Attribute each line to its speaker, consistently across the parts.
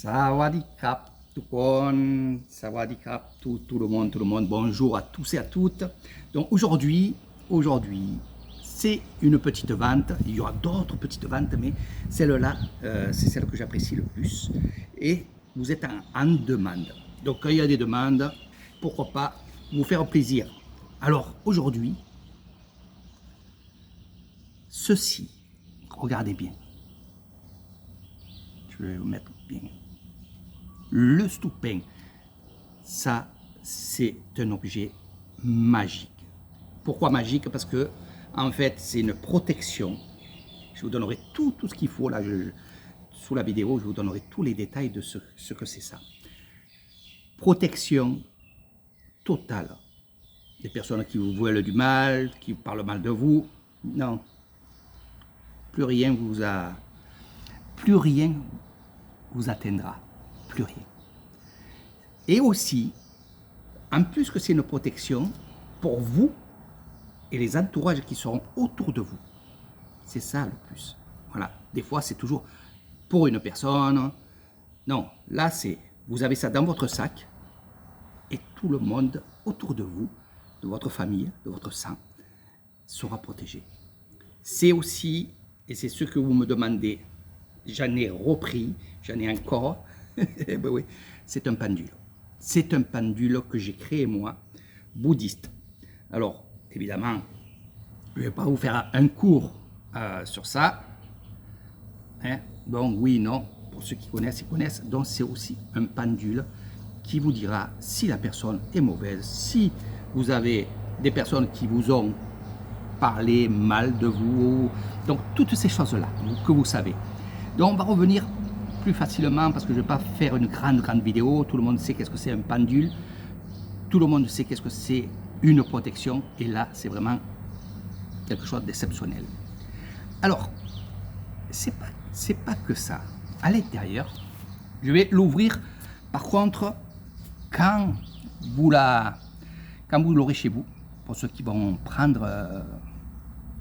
Speaker 1: Sawadee-krap, Sawadee-krap, tout le monde, bonjour à tous et à toutes. Donc aujourd'hui, c'est une petite vente. Il y aura d'autres petites ventes, mais celle-là, c'est celle que j'apprécie le plus. Et vous êtes en demande. Donc quand il y a des demandes, pourquoi pas vous faire plaisir. Alors aujourd'hui, ceci, regardez bien. Je vais vous mettre bien. Le stoupin, ça, c'est un objet magique. Pourquoi magique? Parce que, en fait, c'est une protection. Je vous donnerai tout ce qu'il faut. Là, sous la vidéo, je vous donnerai tous les détails de ce que c'est ça. Protection totale. Des personnes qui vous veulent du mal, qui parlent mal de vous. Non. Plus rien vous atteindra. Plus rien. Et aussi, en plus que c'est une protection pour vous et les entourages qui seront autour de vous. C'est ça le plus. Voilà. Des fois, c'est toujours pour une personne. Non, là, c'est, vous avez ça dans votre sac et tout le monde autour de vous, de votre famille, de votre sang, sera protégé. C'est aussi, et c'est ce que vous me demandez, j'en ai repris, j'en ai encore, ben oui, c'est un pendule. C'est un pendule que j'ai créé moi, bouddhiste. Alors, évidemment, je ne vais pas vous faire un cours sur ça. Hein? Donc, oui, non, pour ceux qui connaissent, ils connaissent. Donc, c'est aussi un pendule qui vous dira si la personne est mauvaise, si vous avez des personnes qui vous ont parlé mal de vous. Donc, toutes ces choses-là que vous savez. Donc, on va revenir plus facilement parce que je ne vais pas faire une grande vidéo. Tout le monde sait qu'est-ce que c'est un pendule. Tout le monde sait qu'est-ce que c'est une protection. Et là, c'est vraiment quelque chose d'exceptionnel. Alors, c'est pas que ça. À l'intérieur, je vais l'ouvrir. Par contre, quand vous l'aurez chez vous, pour ceux qui vont prendre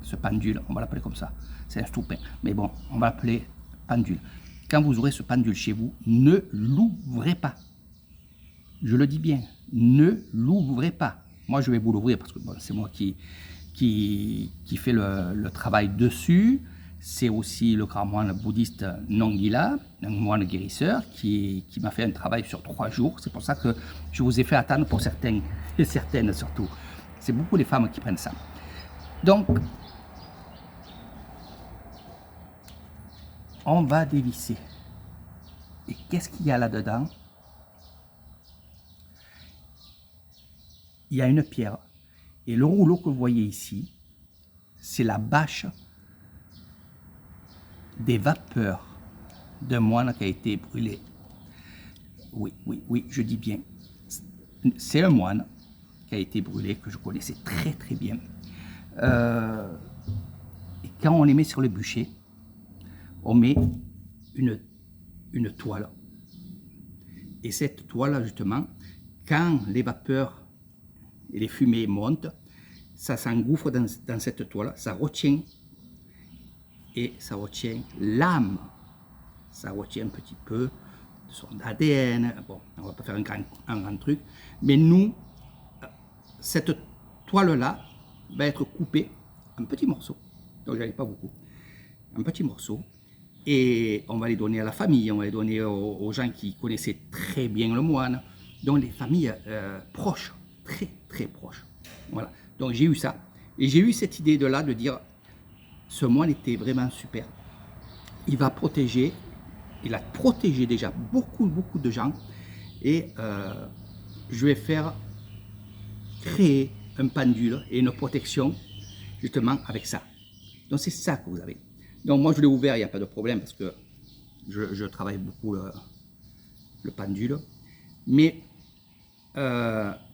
Speaker 1: ce pendule, on va l'appeler comme ça. C'est un stoupin. Mais bon, on va l'appeler pendule. Quand vous aurez ce pendule chez vous, ne l'ouvrez pas. Je le dis bien, ne l'ouvrez pas. Moi, je vais vous l'ouvrir parce que bon, c'est moi qui fait le travail dessus. C'est aussi le grand moine bouddhiste Nongila, un moine guérisseur, qui m'a fait un travail sur 3 jours. C'est pour ça que je vous ai fait attendre pour certains, et certaines surtout. C'est beaucoup les femmes qui prennent ça. Donc, on va dévisser. Et qu'est-ce qu'il y a là-dedans? Il y a une pierre. Et le rouleau que vous voyez ici, c'est la bâche des vapeurs d'un moine qui a été brûlé. Oui, je dis bien. C'est un moine qui a été brûlé, que je connaissais très bien. Et quand on les met sur le bûcher, on met une toile. Et cette toile, justement, quand les vapeurs et les fumées montent, ça s'engouffre dans cette toile, ça retient, et ça retient l'âme. Ça retient un petit peu de son ADN. Bon, on ne va pas faire un grand truc, mais nous, cette toile-là va être coupée en petits morceaux. Donc, j'en ai pas beaucoup. En petits morceaux. Et on va les donner à la famille, on va les donner aux gens qui connaissaient très bien le moine, donc les familles proches, très proches. Voilà. Donc j'ai eu ça, et j'ai eu cette idée de dire, ce moine était vraiment super. Il va protéger, il a protégé déjà beaucoup de gens, et je vais créer un pendule et une protection justement avec ça. Donc c'est ça que vous avez. Donc moi je l'ai ouvert, il n'y a pas de problème parce que je travaille beaucoup le pendule. Mais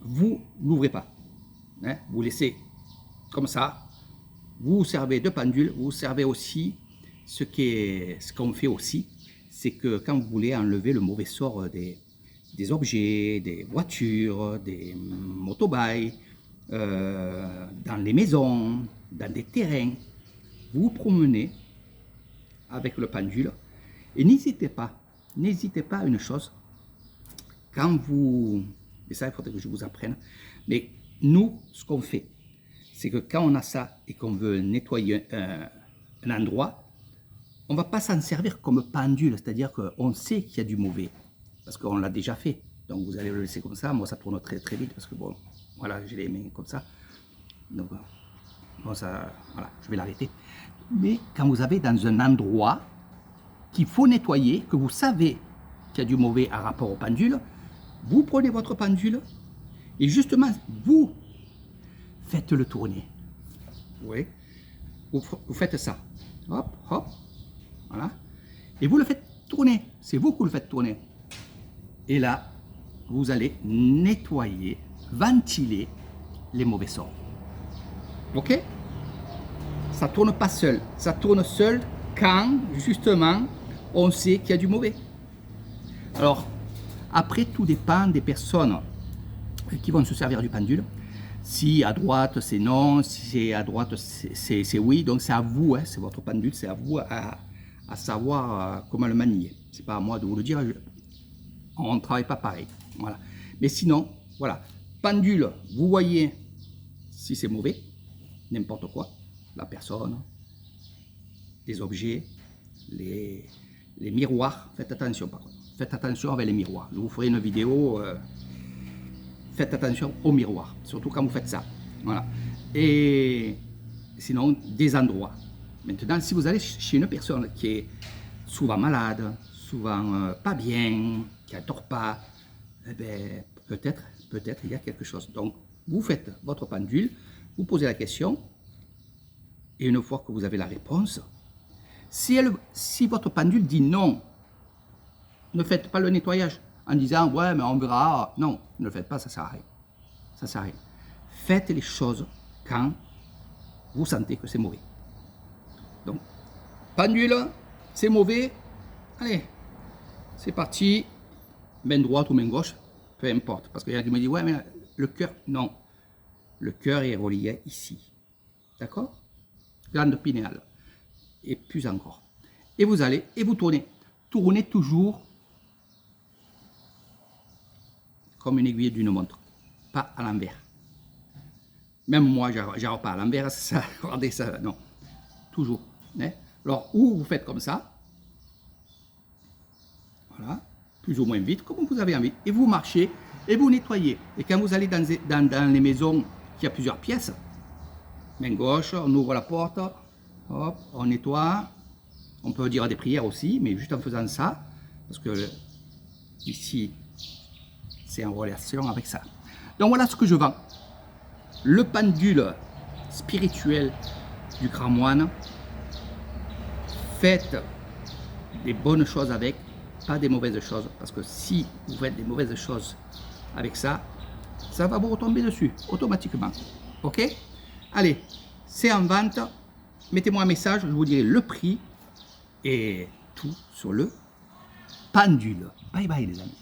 Speaker 1: vous n'ouvrez pas. Hein, vous laissez comme ça. Vous servez de pendule. Vous servez aussi ce qu'on fait aussi, c'est que quand vous voulez enlever le mauvais sort des objets, des voitures, des motorbikes, dans les maisons, dans des terrains, vous vous promenez avec le pendule et n'hésitez pas n'hésitez pas à une chose. Quand vous... Et ça, il faudrait que je vous apprenne. Mais nous, ce qu'on fait, c'est que quand on a ça et qu'on veut nettoyer un endroit, on ne va pas s'en servir comme pendule. C'est-à-dire qu'on sait qu'il y a du mauvais. Parce qu'on l'a déjà fait. Donc vous allez le laisser comme ça. Moi, ça tourne très très vite. Parce que bon, voilà, j'ai les mains comme ça. Donc, bon, ça, voilà, je vais l'arrêter. Mais quand vous avez dans un endroit qu'il faut nettoyer, que vous savez qu'il y a du mauvais à rapport au pendule, vous prenez votre pendule et justement, vous faites-le tourner. Oui. Vous faites ça. Hop, hop. Voilà. Et vous le faites tourner. C'est vous qui le faites tourner. Et là, vous allez nettoyer, ventiler les mauvais sorts. Ok? Ça tourne pas seul. Ça tourne seul quand, justement, on sait qu'il y a du mauvais. Alors, après, tout dépend des personnes qui vont se servir du pendule. Si à droite, c'est non. Si à droite, c'est oui. Donc, c'est à vous, hein, c'est votre pendule. C'est à vous à savoir comment le manier. C'est pas à moi de vous le dire. On ne travaille pas pareil. Voilà. Mais sinon, voilà. Pendule, vous voyez si c'est mauvais, n'importe quoi. La personne, les objets, les miroirs. Faites attention par contre. Faites attention avec les miroirs. Je vous ferai une vidéo. Faites attention aux miroirs, surtout quand vous faites ça. Voilà. Et sinon, des endroits. Maintenant, si vous allez chez une personne qui est souvent malade, souvent pas bien, qui ne dort pas, eh ben, peut-être il y a quelque chose. Donc, vous faites votre pendule, vous posez la question, et une fois que vous avez la réponse, si votre pendule dit non, ne faites pas le nettoyage en disant ouais mais on verra. Non, ne le faites pas, ça sert à rien. Ça sert à rien. Faites les choses quand vous sentez que c'est mauvais. Donc, pendule, c'est mauvais. Allez, c'est parti. Main droite ou main gauche, peu importe. Parce qu'il y en a qui me disent ouais mais le cœur, non. Le cœur est relié ici. D'accord? Glande pinéale. Et plus encore. Et vous allez, et vous tournez. Tournez toujours comme une aiguille d'une montre, pas à l'envers. Même moi, j'arrive pas à l'envers, ça, regardez ça, non, toujours. Hein? Alors, ou vous faites comme ça, voilà, plus ou moins vite, comme vous avez envie, et vous marchez, et vous nettoyez. Et quand vous allez dans les maisons qui a plusieurs pièces, main gauche, on ouvre la porte, hop, on nettoie, on peut dire des prières aussi, mais juste en faisant ça, parce que ici, c'est en relation avec ça. Donc voilà ce que je vends. Le pendule spirituel du grand moine. Faites des bonnes choses avec, pas des mauvaises choses. Parce que si vous faites des mauvaises choses avec ça, ça va vous retomber dessus automatiquement. Ok? Allez, c'est en vente. Mettez-moi un message, je vous dirai le prix et tout sur le pendule. Bye bye les amis.